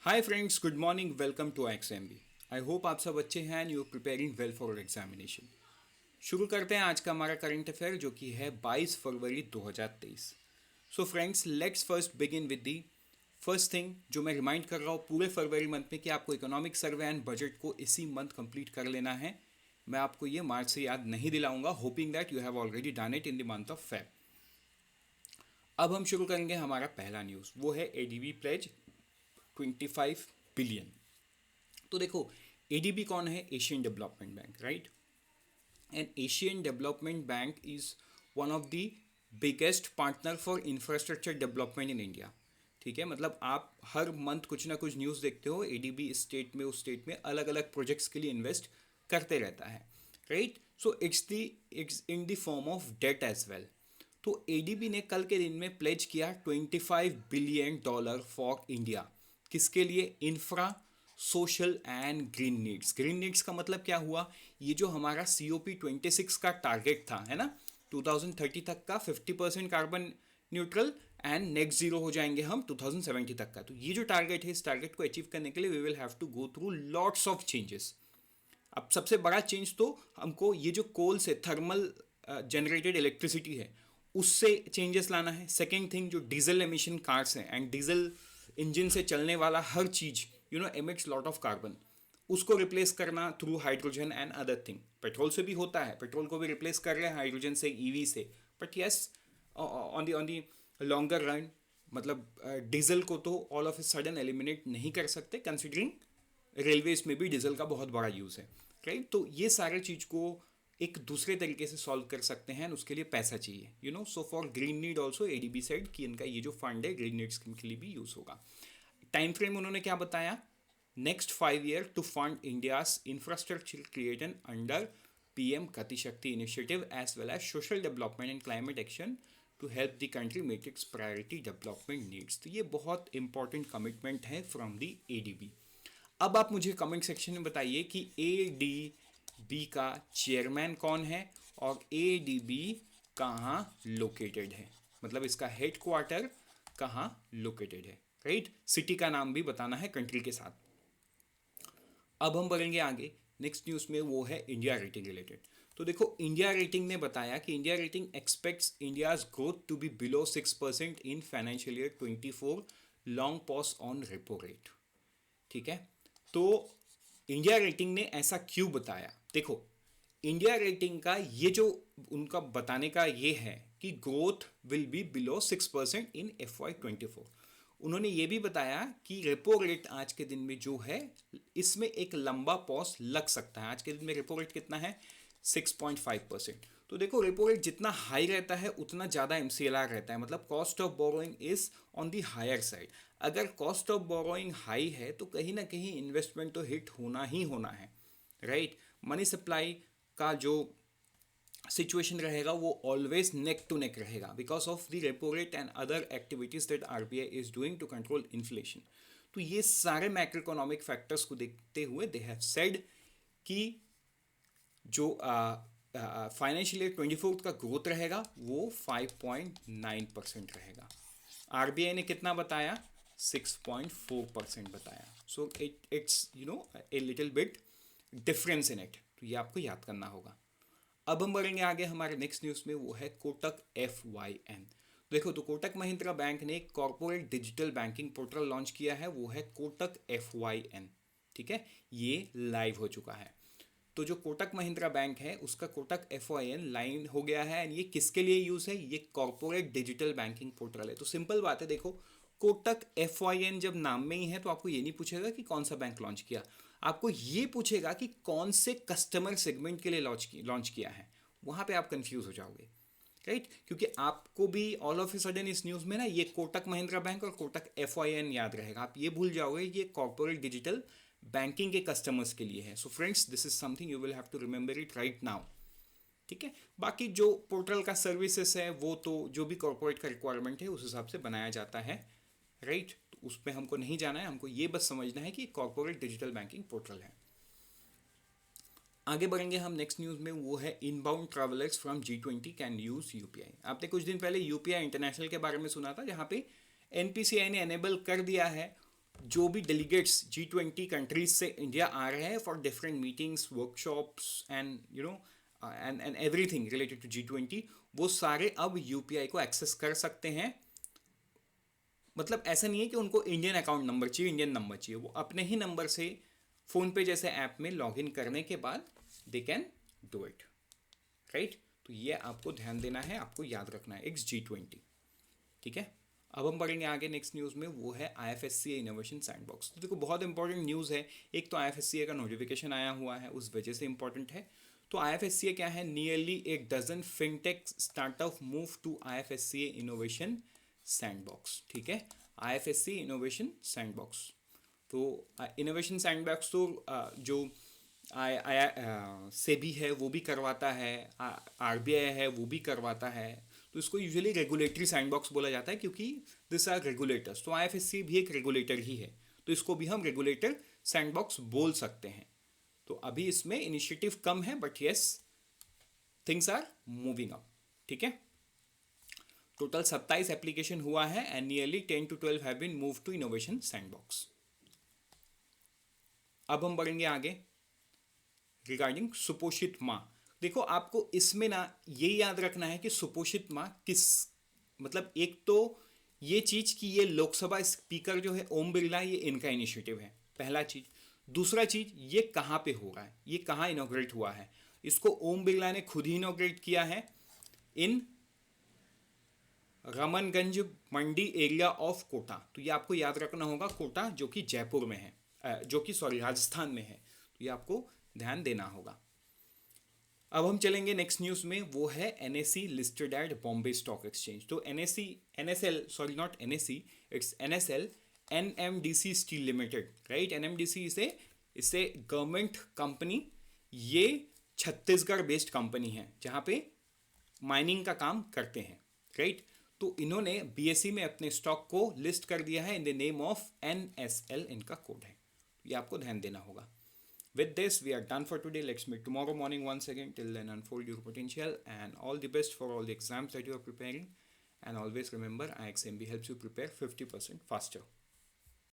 Hi friends, good morning, welcome to XMB. I hope आप सब अच्छे हैं and you are preparing well for examination. शुरू करते हैं आज का हमारा करंट अफेयर जो कि है 22 फरवरी 2023। So friends, let's first begin with the first thing जो मैं रिमाइंड कर रहा हूँ पूरे फरवरी मंथ में कि आपको इकोनॉमिक सर्वे एंड बजट को इसी मंथ कंप्लीट कर लेना है। मैं आपको ये मार्च से याद नहीं दिलाऊंगा, hoping that you have already done it in the month of Feb. अब हम शुरू करेंगे हमारा पहला न्यूज़, वो है एडीबी प्लेज 25 बिलियन। तो देखो, एडीबी कौन है? Asian development bank, right? And Asian development bank is one of the biggest partner for infrastructure development in India. ठीक है, मतलब आप हर मंथ कुछ ना कुछ न्यूज़ देखते हो, एडीबी इस स्टेट में उस स्टेट में अलग अलग प्रोजेक्ट्स के लिए इन्वेस्ट करते रहता है, right? So it's in the form of debt as well. तो एडीबी ने कल के दिन में प्लेज किया $25 बिलियन फॉर इंडिया। किसके लिए? Infra, social and green needs. Green needs का मतलब क्या हुआ? ये जो हमारा COP26 का टारगेट था, है ना, 2030 तक का 50% carbon neutral and next zero हो जाएंगे हम 2070 तक का। तो ये जो टारगेट है, इस टारगेट को अचीव करने के लिए we will have to go through lots of changes. अब सबसे बड़ा चेंज तो हमको ये जो कोल से थर्मल जनरेटेड इलेक्ट्रिसिटी है उससे चेंजेस लाना है। सेकेंड थिंग, जो डीजल एमिशन कार्स हैं एंड डीजल इंजन से चलने वाला हर चीज एमिट्स लॉट ऑफ कार्बन, उसको रिप्लेस करना through hydrogen and other thing. Petrol से भी होता है, पेट्रोल को भी रिप्लेस कर रहे हैं हाइड्रोजन से, ईवी से। But yes, on the longer run, मतलब डीजल को तो all of a sudden eliminate नहीं कर सकते, कंसिडरिंग रेलवेज में भी डीजल का बहुत बड़ा यूज़ है, राइट? तो ये सारे चीज़ को एक दूसरे तरीके से सॉल्व कर सकते हैं, उसके लिए पैसा चाहिए, so for green need also ADB side कि इनका ये जो फंड है ग्रीन नीड स्कीम के लिए भी यूज़ होगा। टाइम फ्रेम उन्होंने क्या बताया? Next 5 year to fund India's infrastructure creation under PM Gati Shakti initiative as well as social development and climate action to help the country make its priority development needs. तो ये बहुत इंपॉर्टेंट कमिटमेंट है from the ADB. अब आप मुझे comment section में बताइए कि एडीबी का चेयरमैन कौन है और एडीबी कहाँ लोकेटेड है, मतलब इसका हेड क्वार्टर कहाँ लोकेटेड है, राइट? सिटी का नाम भी बताना है कंट्री के साथ। अब हम बढ़ेंगे आगे, नेक्स्ट न्यूज़ में, वो है इंडिया रेटिंग रिलेटेड। तो देखो, इंडिया रेटिंग ने बताया कि India rating expects India's growth to be below 6% in financial year 24, long pause on repo rate. ठीक है, तो इंडिया रेटिंग ने ऐसा क्यों बताया? देखो, इंडिया रेटिंग का ये जो उनका बताने का ये है कि growth will be below 6% in FY24। उन्होंने ये भी बताया कि रेपो रेट आज के दिन में जो है, इसमें एक लंबा पॉज लग सकता है। आज के दिन में रेपो रेट कितना है? 6.5%। तो देखो, रेपो रेट जितना हाई रहता है उतना ज़्यादा MCLR रहता है, मतलब cost of borrowing is on the higher side. अगर कॉस्ट ऑफ बोरोइंग हाई है तो कहीं ना कहीं इन्वेस्टमेंट तो हिट होना ही होना है, राइट? मनी सप्लाई का जो सिचुएशन रहेगा वो ऑलवेज नेक टू नेक रहेगा because of the repo rate and other activities that RBI is doing to control inflation. तो ये सारे मैक्रो इकोनॉमिक फैक्टर्स को देखते हुए दे हैव सेड कि जो फाइनेंशियल ईयर 24 का ग्रोथ रहेगा वो 5.9% रहेगा। RBI ने कितना बताया? 6.4% बताया। So it's a little bit difference in it, तो ये आपको याद करना होगा। अब हम बढ़ेंगे आगे हमारे नेक्स्ट न्यूज़ में, वो है कोटक FYN। देखो, तो कोटक महिंद्रा बैंक ने एक corporate digital banking portal launch किया है, वो है कोटक FYN। ठीक है, ये लाइव हो चुका है। तो जो कोटक महिंद्रा बैंक है उसका कोटक FYN लाइन हो गया है। एंड ये किसके लिए यूज़ है? ये कॉर्पोरेट डिजिटल बैंकिंग पोर्टल है। तो सिंपल बात है, देखो, कोटक FYN जब नाम में ही है तो आपको ये नहीं पूछेगा कि कौन सा बैंक लॉन्च किया, आपको ये पूछेगा कि कौन से कस्टमर सेगमेंट के लिए लॉन्च किया है। वहाँ पे आप कंफ्यूज हो जाओगे, राइट? क्योंकि आपको भी ऑल ऑफ ए सडन इस न्यूज़ में ना ये कोटक महिंद्रा बैंक और कोटक FYN याद रहेगा, आप ये भूल जाओगे ये कॉर्पोरेट डिजिटल बैंकिंग के कस्टमर्स के लिए है। So friends, this is something you will have to remember it right now. ठीक है, बाकी जो पोर्टल का सर्विसेज है वो तो जो भी कॉर्पोरेट का रिक्वायरमेंट है उस हिसाब से बनाया जाता है, राइट? तो उस पर हमको नहीं जाना है, हमको ये बस समझना है कि कॉर्पोरेट डिजिटल बैंकिंग पोर्टल है। आगे बढ़ेंगे हम नेक्स्ट न्यूज़ में, वो है inbound travellers from G20 can use UPI। आपने कुछ दिन पहले UPI इंटरनेशनल के बारे में सुना था, जहाँ पे NPCI ने एनेबल कर दिया है जो भी डेलीगेट्स G20 कंट्रीज से इंडिया आ रहे हैं for different meetings, workshops and and everything related to G20, वो सारे अब यूपीआई को एक्सेस कर सकते हैं। मतलब ऐसा नहीं है कि उनको इंडियन अकाउंट नंबर चाहिए, इंडियन नंबर चाहिए, वो अपने ही नंबर से फ़ोन पे जैसे ऐप में लॉग इन करने के बाद they can do it, right. तो ये आपको ध्यान देना है, आपको याद रखना है, G20, ठीक है। अब हम बढ़ेंगे आगे नेक्स्ट न्यूज़ में, वो है IFSCA इनोवेशन सैंडबॉक्स। तो देखो बहुत इंपॉर्टेंट न्यूज़ है। एक तो IFSCA का नोटिफिकेशन आया हुआ है, उस वजह से इंपॉर्टेंट है। तो IFSCA क्या है, नियरली एक dozen fintech startup move to IFSCA innovation sandbox, ठीक है। IFSCA इनोवेशन सैंडबॉक्स, तो इनोवेशन सैंडबॉक्स तो जो सेबी है वो भी करवाता है, RBI है वो भी करवाता है। तो इसको यूजुअली रेगुलेटरी सैंडबॉक्स बोला जाता है क्योंकि दिस आर रेगुलेटर्स। तो IFSC भी एक रेगुलेटर ही है, तो इसको भी हम रेगुलेटर सैंडबॉक्स बोल सकते हैं। तो अभी इसमें इनिशिएटिव कम है, but yes, things are moving up, ठीक है। टोटल 27 एप्लीकेशन हुआ है and nearly 10 to 12 have been move to innovation sandbox. अब हम बढ़ेंगे आगे रिगार्डिंग सुपोषित माँ। देखो आपको इसमें ना ये याद रखना है कि सुपोषित माँ किस, मतलब एक तो ये चीज़ कि ये लोकसभा स्पीकर जो है ओम बिरला, ये इनका इनिशिएटिव है, पहला चीज़। दूसरा चीज़, ये कहाँ पे हो रहा है, ये कहाँ इनोग्रेट हुआ है, इसको ओम बिरला ने खुद ही इनोग्रेट किया है इन रमनगंज मंडी एरिया ऑफ कोटा। तो ये आपको याद रखना होगा, कोटा जो कि जयपुर में है, जो कि सॉरी राजस्थान में है। तो ये आपको ध्यान देना होगा। अब हम चलेंगे नेक्स्ट न्यूज़ में, वो है NSE listed at Bombay stock exchange. तो NSL, sorry not NSE, it's NSL, NMDC steel limited, right. NMDC इसे गवर्नमेंट कंपनी, ये छत्तीसगढ़ बेस्ड कंपनी है जहाँ पे माइनिंग का काम करते हैं, राइट। तो इन्होंने BSE में अपने स्टॉक को लिस्ट कर दिया है in the name of NSL, इनका कोड है। ये आपको ध्यान देना होगा। With this, we are done for today. Let's meet tomorrow morning once again. Till then, unfold your potential and all the best for all the exams that you are preparing. And always remember, IXMB helps you prepare 50% faster.